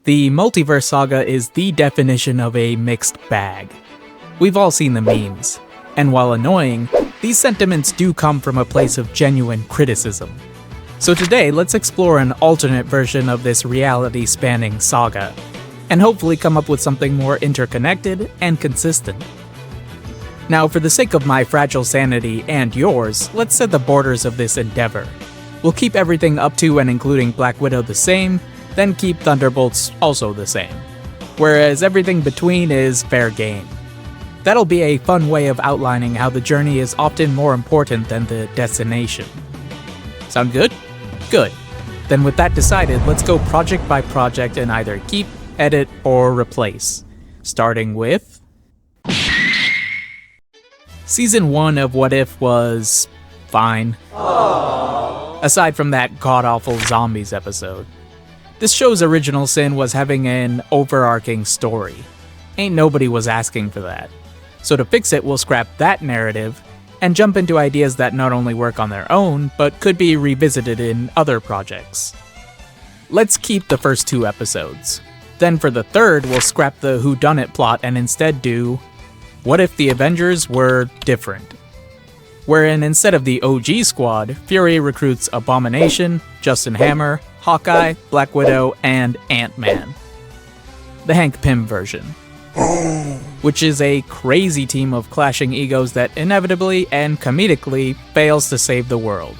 The Multiverse Saga is the definition of a mixed bag. We've all seen the memes, and while annoying, these sentiments do come from a place of genuine criticism. So today, let's explore an alternate version of this reality-spanning saga, and hopefully come up with something more interconnected and consistent. Now, for the sake of my fragile sanity and yours, let's set the borders of this endeavor. We'll keep everything up to and including Black Widow the same, then keep Thunderbolts also the same, whereas everything between is fair game. That'll be a fun way of outlining how the journey is often more important than the destination. Sound good? Good. Then with that decided, let's go project by project and either keep, edit, or replace. Starting with... Season 1 of What If was... fine. Aww. Aside from that god-awful zombies episode. This show's original sin was having an overarching story. Ain't nobody was asking for that. So to fix it, we'll scrap that narrative and jump into ideas that not only work on their own, but could be revisited in other projects. Let's keep the first 2 episodes. Then for the third, we'll scrap the whodunit plot and instead do What If the Avengers Were Different? Wherein instead of the OG squad, Fury recruits Abomination, Justin Hammer, Hawkeye, Black Widow, and Ant-Man. The Hank Pym version. Which is a crazy team of clashing egos that inevitably and comedically fails to save the world.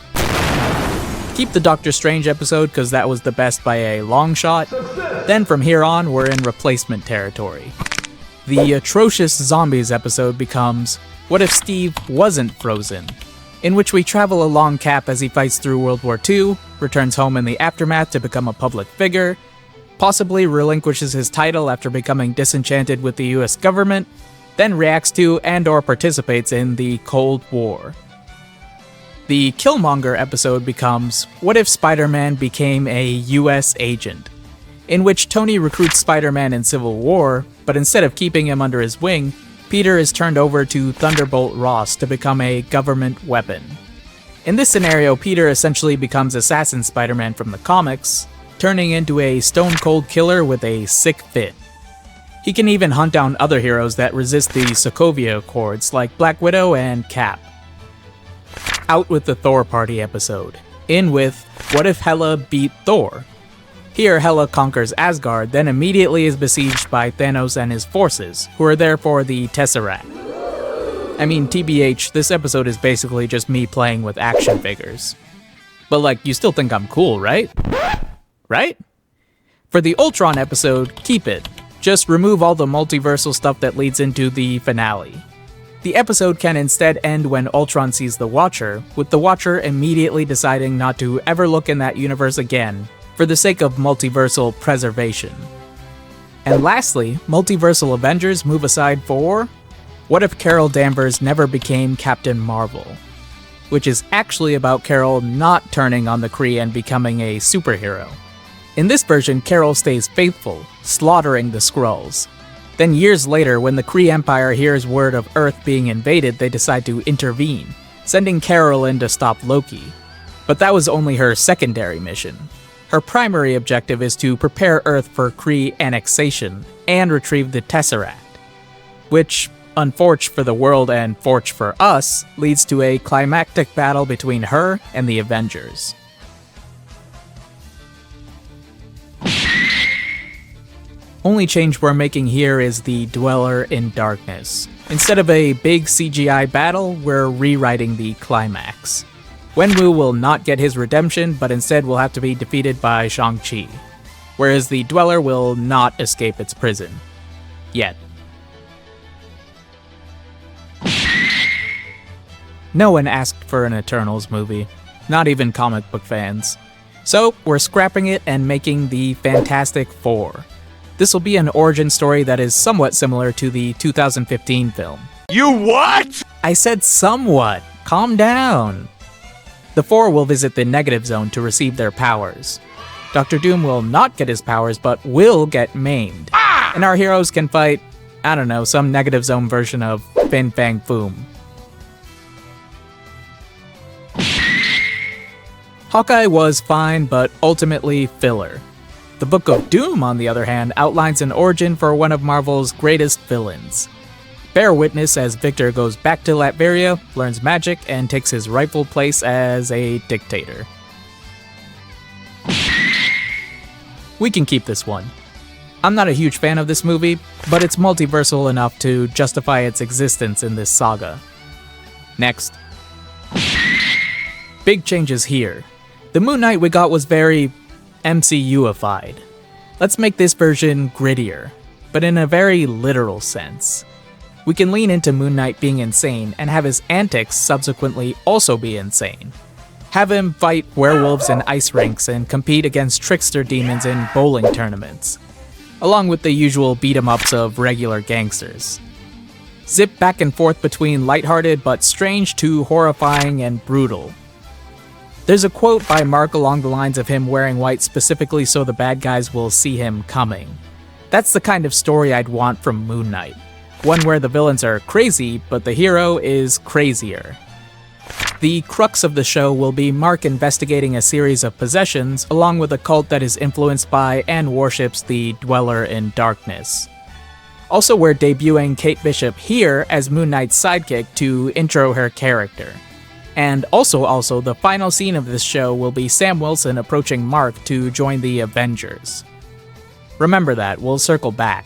Keep the Doctor Strange episode because that was the best by a long shot. Then from here on, we're in replacement territory. The atrocious zombies episode becomes What If Steve Wasn't Frozen? In which we travel along Cap as he fights through World War II, returns home in the aftermath to become a public figure, possibly relinquishes his title after becoming disenchanted with the US government, then reacts to and/or participates in the Cold War. The Killmonger episode becomes What If Spider-Man Became a US Agent? In which Tony recruits Spider-Man in Civil War, but instead of keeping him under his wing, Peter is turned over to Thunderbolt Ross to become a government weapon. In this scenario, Peter essentially becomes Assassin Spider-Man from the comics, turning into a stone-cold killer with a sick fit. He can even hunt down other heroes that resist the Sokovia Accords, like Black Widow and Cap. Out with the Thor Party episode. In with What If Hela Beat Thor? Here, Hela conquers Asgard, then immediately is besieged by Thanos and his forces, who are there for the Tesseract. I mean, TBH, this episode is basically just me playing with action figures. But like, you still think I'm cool, right? Right? For the Ultron episode, keep it. Just remove all the multiversal stuff that leads into the finale. The episode can instead end when Ultron sees the Watcher, with the Watcher immediately deciding not to ever look in that universe again, for the sake of multiversal preservation. And lastly, Multiversal Avengers move aside for What If Carol Danvers Never Became Captain Marvel? Which is actually about Carol not turning on the Kree and becoming a superhero. In this version, Carol stays faithful, slaughtering the Skrulls. Then years later, when the Kree Empire hears word of Earth being invaded, they decide to intervene, sending Carol in to stop Loki. But that was only her secondary mission. Her primary objective is to prepare Earth for Kree annexation and retrieve the Tesseract, which, unfortunate for the world and fortunate for us, leads to a climactic battle between her and the Avengers. Only change we're making here is the Dweller in Darkness. Instead of a big CGI battle, we're rewriting the climax. Wenwu will not get his redemption, but instead will have to be defeated by Shang-Chi, whereas the Dweller will not escape its prison. Yet. No one asked for an Eternals movie, not even comic book fans. So, we're scrapping it and making the Fantastic Four. This will be an origin story that is somewhat similar to the 2015 film. You what? I said somewhat. Calm down. The Four will visit the Negative Zone to receive their powers. Doctor Doom will not get his powers, but will get maimed. And our heroes can fight, I don't know, some Negative Zone version of Fin Fang Foom. Hawkeye was fine, but ultimately filler. The Book of Doom, on the other hand, outlines an origin for one of Marvel's greatest villains. Bear witness as Victor goes back to Latveria, learns magic, and takes his rightful place as a dictator. We can keep this one. I'm not a huge fan of this movie, but it's multiversal enough to justify its existence in this saga. Next. Big changes here. The Moon Knight we got was very MCU-ified. Let's make this version grittier, but in a very literal sense. We can lean into Moon Knight being insane and have his antics subsequently also be insane. Have him fight werewolves in ice rinks and compete against trickster demons in bowling tournaments, along with the usual beat-em-ups of regular gangsters. Zip back and forth between lighthearted but strange to horrifying and brutal. There's a quote by Mark along the lines of him wearing white specifically so the bad guys will see him coming. That's the kind of story I'd want from Moon Knight. One where the villains are crazy, but the hero is crazier. The crux of the show will be Mark investigating a series of possessions, along with a cult that is influenced by and worships the Dweller in Darkness. Also, we're debuting Kate Bishop here as Moon Knight's sidekick to intro her character. And also, the final scene of this show will be Sam Wilson approaching Mark to join the Avengers. Remember that, we'll circle back.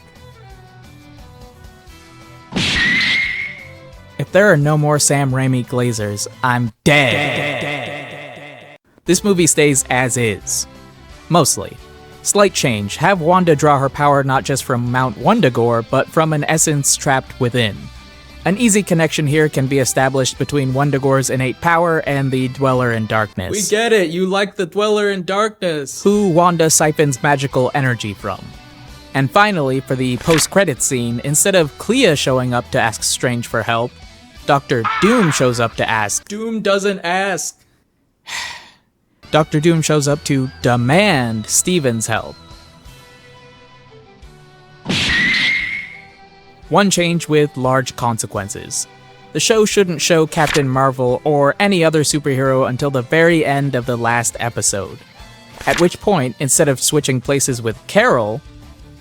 If there are no more Sam Raimi Glazers, I'm dead. This movie stays as is. Mostly. Slight change, have Wanda draw her power not just from Mount Wundagore, but from an essence trapped within. An easy connection here can be established between Wundagore's innate power and the Dweller in Darkness. We get it, you like the Dweller in Darkness. Who Wanda siphons magical energy from. And finally, for the post-credits scene, instead of Clea showing up to ask Strange for help, Dr. Doom shows up to ask. Doom doesn't ask. Dr. Doom shows up to demand Steven's help. One change with large consequences. The show shouldn't show Captain Marvel or any other superhero until the very end of the last episode. At which point, instead of switching places with Carol,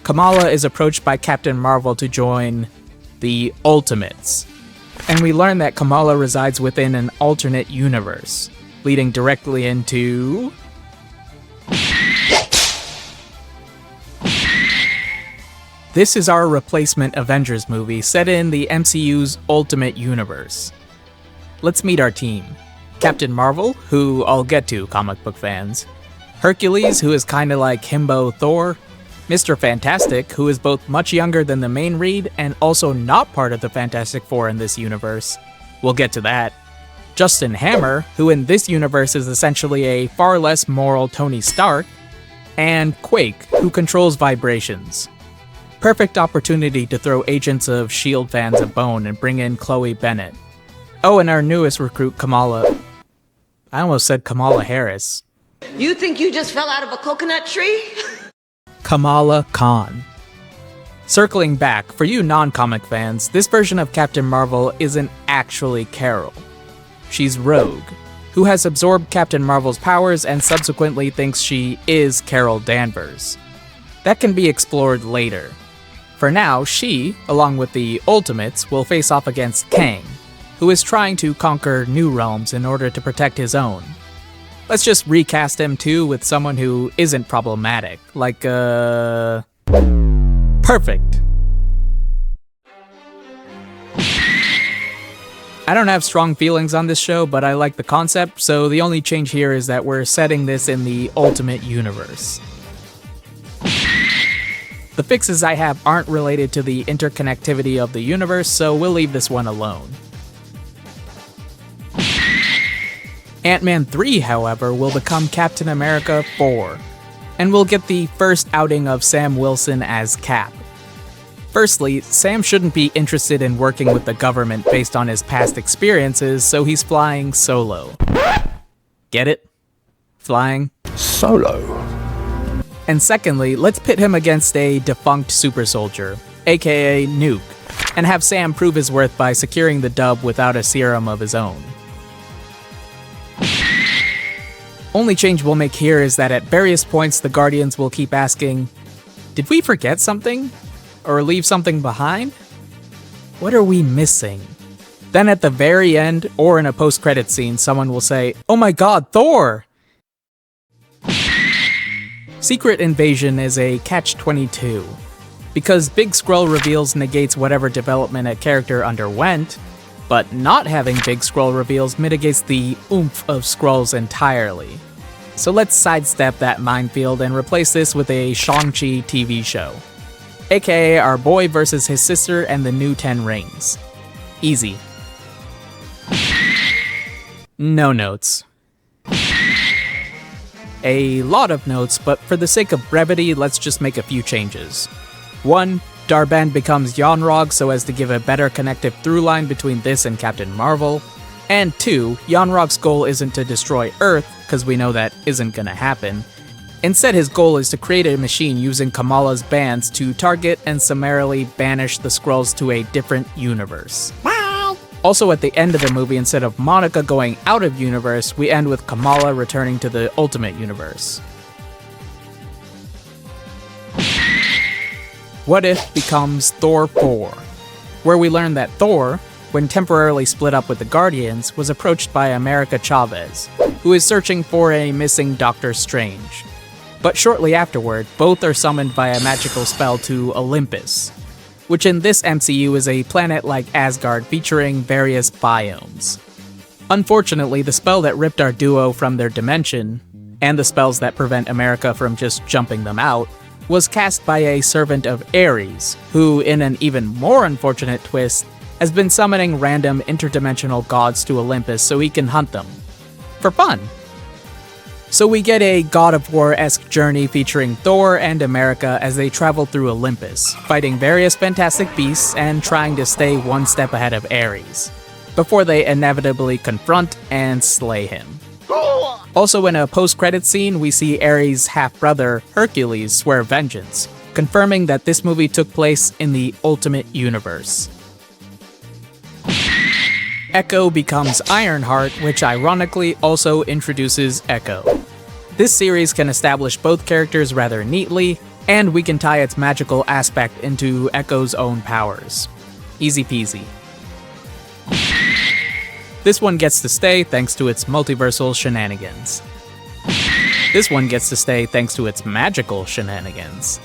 Kamala is approached by Captain Marvel to join the Ultimates. And we learn that Kamala resides within an alternate universe, leading directly into... This is our replacement Avengers movie set in the MCU's Ultimate Universe. Let's meet our team. Captain Marvel, who I'll get to, comic book fans. Hercules, who is kinda like himbo Thor. Mr. Fantastic, who is both much younger than the main Reed and also not part of the Fantastic Four in this universe. We'll get to that. Justin Hammer, who in this universe is essentially a far less moral Tony Stark. And Quake, who controls vibrations. Perfect opportunity to throw Agents of S.H.I.E.L.D. fans a bone and bring in Chloe Bennett. Oh, and our newest recruit, Kamala... I almost said Kamala Harris. You think you just fell out of a coconut tree? Kamala Khan. Circling back, for you non-comic fans, this version of Captain Marvel isn't actually Carol. She's Rogue, who has absorbed Captain Marvel's powers and subsequently thinks she is Carol Danvers. That can be explored later. For now, she, along with the Ultimates, will face off against Kang, who is trying to conquer new realms in order to protect his own. Let's just recast him too with someone who isn't problematic, like, perfect. I don't have strong feelings on this show, but I like the concept, so the only change here is that we're setting this in the Ultimate Universe. The fixes I have aren't related to the interconnectivity of the universe, so we'll leave this one alone. Ant-Man 3, however, will become Captain America 4, and we'll get the first outing of Sam Wilson as Cap. Firstly, Sam shouldn't be interested in working with the government based on his past experiences, so he's flying solo. Get it? Flying solo. And secondly, let's pit him against a defunct super soldier, aka Nuke, and have Sam prove his worth by securing the dub without a serum of his own. Only change we'll make here is that at various points the Guardians will keep asking, did we forget something? Or leave something behind? What are we missing? Then at the very end, or in a post-credit scene, someone will say, oh my god, Thor! Secret Invasion is a catch-22. Because Big Skrull reveals negates whatever development a character underwent, but not having Big Skrull reveals mitigates the oomph of Skrulls entirely. So let's sidestep that minefield and replace this with a Shang-Chi TV show. AKA our boy versus his sister and the new 10 rings. Easy. No notes. A lot of notes, but for the sake of brevity, let's just make a few changes. 1. Darban becomes Yonrog so as to give a better connective through line between this and Captain Marvel. And 2. Yonrog's goal isn't to destroy Earth, because we know that isn't gonna happen. Instead, his goal is to create a machine using Kamala's bands to target and summarily banish the Skrulls to a different universe. Also, at the end of the movie, instead of Monica going out of universe, we end with Kamala returning to the Ultimate Universe. What If becomes Thor 4, where we learn that Thor, when temporarily split up with the Guardians, was approached by America Chavez, who is searching for a missing Doctor Strange. But shortly afterward, both are summoned by a magical spell to Olympus, which in this MCU is a planet like Asgard featuring various biomes. Unfortunately, the spell that ripped our duo from their dimension, and the spells that prevent America from just jumping them out, was cast by a servant of Ares, who, in an even more unfortunate twist, has been summoning random interdimensional gods to Olympus so he can hunt them. For fun. So we get a God of War-esque journey featuring Thor and America as they travel through Olympus, fighting various fantastic beasts and trying to stay one step ahead of Ares, before they inevitably confront and slay him. Also in a post-credit scene, we see Ares' half-brother, Hercules, swear vengeance, confirming that this movie took place in the Ultimate Universe. Echo becomes Ironheart, which ironically also introduces Echo. This series can establish both characters rather neatly, and we can tie its magical aspect into Echo's own powers. Easy peasy. This one gets to stay thanks to its multiversal shenanigans. This one gets to stay thanks to its magical shenanigans.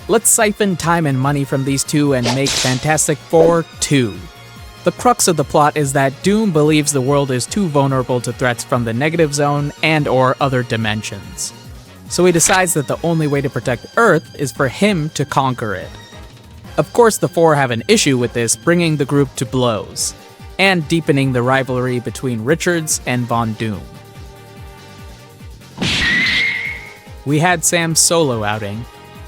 Let's siphon time and money from these two and make Fantastic Four 2. The crux of the plot is that Doom believes the world is too vulnerable to threats from the negative zone and/or other dimensions. So he decides that the only way to protect Earth is for him to conquer it. Of course, the Four have an issue with this, bringing the group to blows, and deepening the rivalry between Richards and Von Doom. We had Sam's solo outing.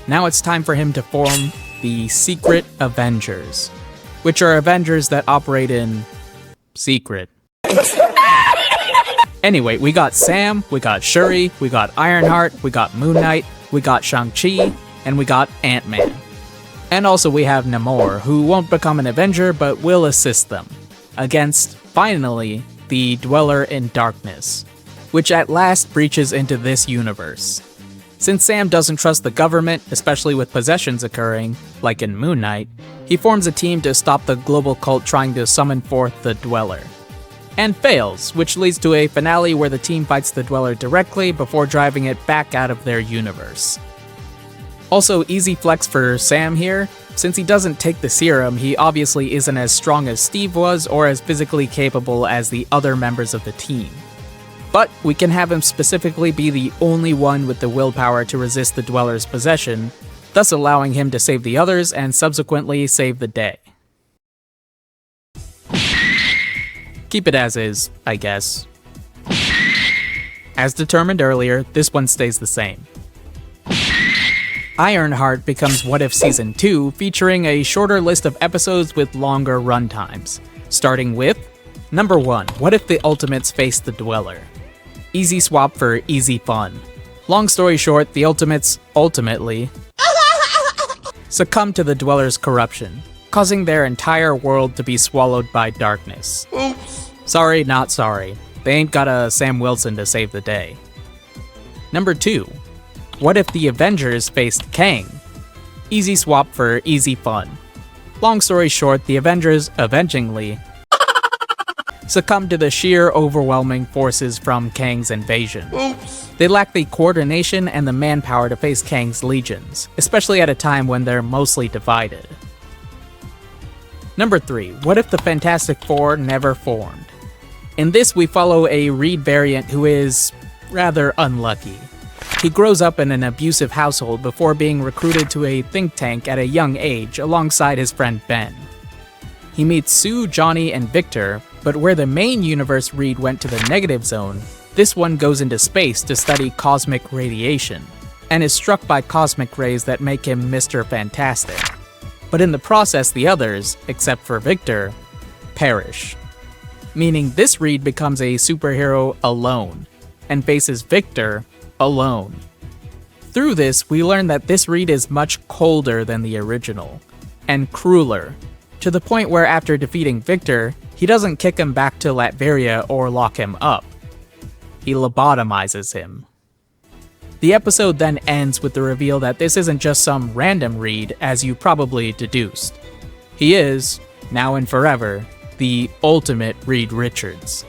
Now it's time for him to form the Secret Avengers, which are Avengers that operate in secret. Anyway, we got Sam, we got Shuri, we got Ironheart, we got Moon Knight, we got Shang-Chi, and we got Ant-Man. And also we have Namor, who won't become an Avenger but will assist them, against, finally, the Dweller in Darkness, which at last breaches into this universe. Since Sam doesn't trust the government, especially with possessions occurring, like in Moon Knight, he forms a team to stop the global cult trying to summon forth the Dweller. And fails, which leads to a finale where the team fights the Dweller directly before driving it back out of their universe. Also, easy flex for Sam here. Since he doesn't take the serum, he obviously isn't as strong as Steve was or as physically capable as the other members of the team. But we can have him specifically be the only one with the willpower to resist the Dweller's possession, thus allowing him to save the others and subsequently save the day. Keep it as is, I guess. As determined earlier, this one stays the same. Ironheart becomes What If Season 2, featuring a shorter list of episodes with longer runtimes, starting with Number 1. What if the Ultimates face the Dweller? Easy swap for easy fun. Long story short, the Ultimates, ultimately, succumb to the Dweller's corruption, causing their entire world to be swallowed by darkness. Oops. Sorry, not sorry. They ain't got a Sam Wilson to save the day. Number 2. What if the Avengers faced Kang? Easy swap for easy fun. Long story short, the Avengers avengingly succumb to the sheer overwhelming forces from Kang's invasion. Oops. They lack the coordination and the manpower to face Kang's legions, especially at a time when they're mostly divided. Number 3. What if the Fantastic Four never formed? In this, we follow a Reed variant who is rather unlucky. He grows up in an abusive household before being recruited to a think tank at a young age alongside his friend Ben. He meets Sue, Johnny, and Victor, but where the main universe Reed went to the negative zone, this one goes into space to study cosmic radiation, and is struck by cosmic rays that make him Mr. Fantastic. But in the process, the others, except for Victor, perish. Meaning this Reed becomes a superhero alone, and faces Victor alone. Through this, we learn that this Reed is much colder than the original, and crueler, to the point where after defeating Victor, he doesn't kick him back to Latveria or lock him up. He lobotomizes him. The episode then ends with the reveal that this isn't just some random Reed, as you probably deduced. He is, now and forever, the ultimate Reed Richards.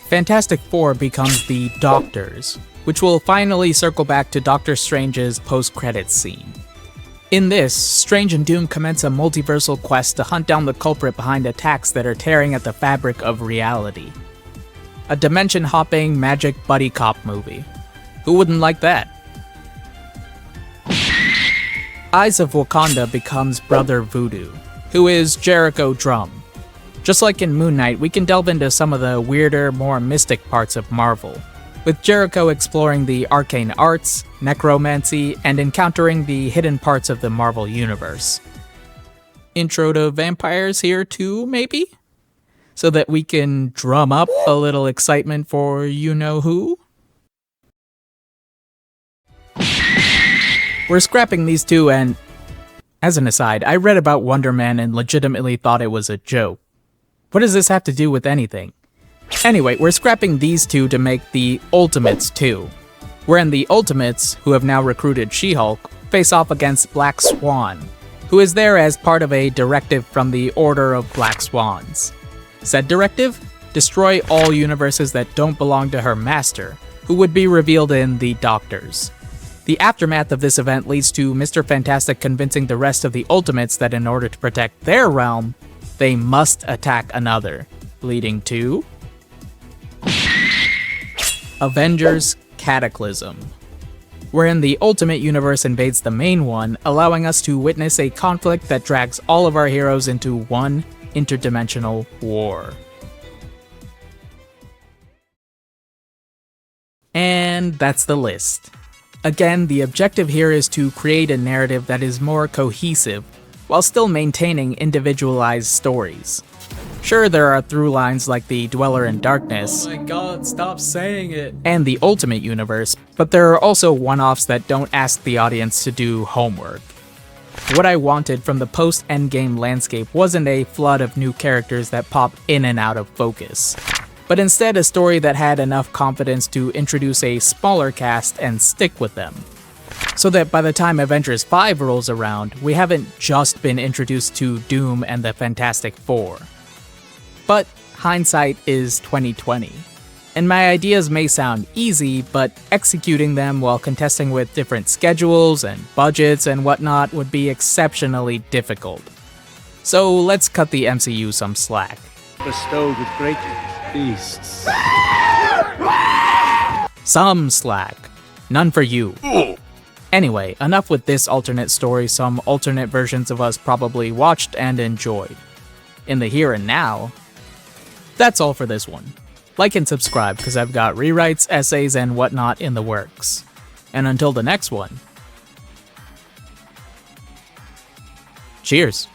Fantastic Four becomes the Doctors, which will finally circle back to Doctor Strange's post-credits scene. In this, Strange and Doom commence a multiversal quest to hunt down the culprit behind attacks that are tearing at the fabric of reality. A dimension-hopping magic buddy cop movie. Who wouldn't like that? Eyes of Wakanda becomes Brother Voodoo, who is Jericho Drum. Just like in Moon Knight, we can delve into some of the weirder, more mystic parts of Marvel, with Jericho exploring the arcane arts, necromancy, and encountering the hidden parts of the Marvel Universe. Intro to vampires here too, maybe? So that we can drum up a little excitement for you-know-who? We're scrapping these two, and as an aside, I read about Wonder Man and legitimately thought it was a joke. What does this have to do with anything? Anyway, we're scrapping these two to make the Ultimates 2, wherein the Ultimates, who have now recruited She-Hulk, face off against Black Swan, who is there as part of a directive from the Order of Black Swans. Said directive? Destroy all universes that don't belong to her master, who would be revealed in The Doctors. The aftermath of this event leads to Mr. Fantastic convincing the rest of the Ultimates that in order to protect their realm, they must attack another, leading to Avengers Cataclysm, wherein the Ultimate Universe invades the main one, allowing us to witness a conflict that drags all of our heroes into one interdimensional war. And that's the list. Again, the objective here is to create a narrative that is more cohesive, while still maintaining individualized stories. Sure, there are through lines like the Dweller in Darkness, Oh my god, stop saying it. and the Ultimate Universe, but there are also one-offs that don't ask the audience to do homework. What I wanted from the post-Endgame landscape wasn't a flood of new characters that pop in and out of focus, but instead a story that had enough confidence to introduce a smaller cast and stick with them, so that by the time Avengers 5 rolls around, we haven't just been introduced to Doom and the Fantastic Four. But hindsight is 2020, and my ideas may sound easy, but executing them while contesting with different schedules and budgets and whatnot would be exceptionally difficult. So let's cut the MCU some slack. Bestowed with great beasts. Some slack. None for you. Anyway, enough with this alternate story some alternate versions of us probably watched and enjoyed. In the here and now, that's all for this one. Like and subscribe, because I've got rewrites, essays, and whatnot in the works. And until the next one, cheers.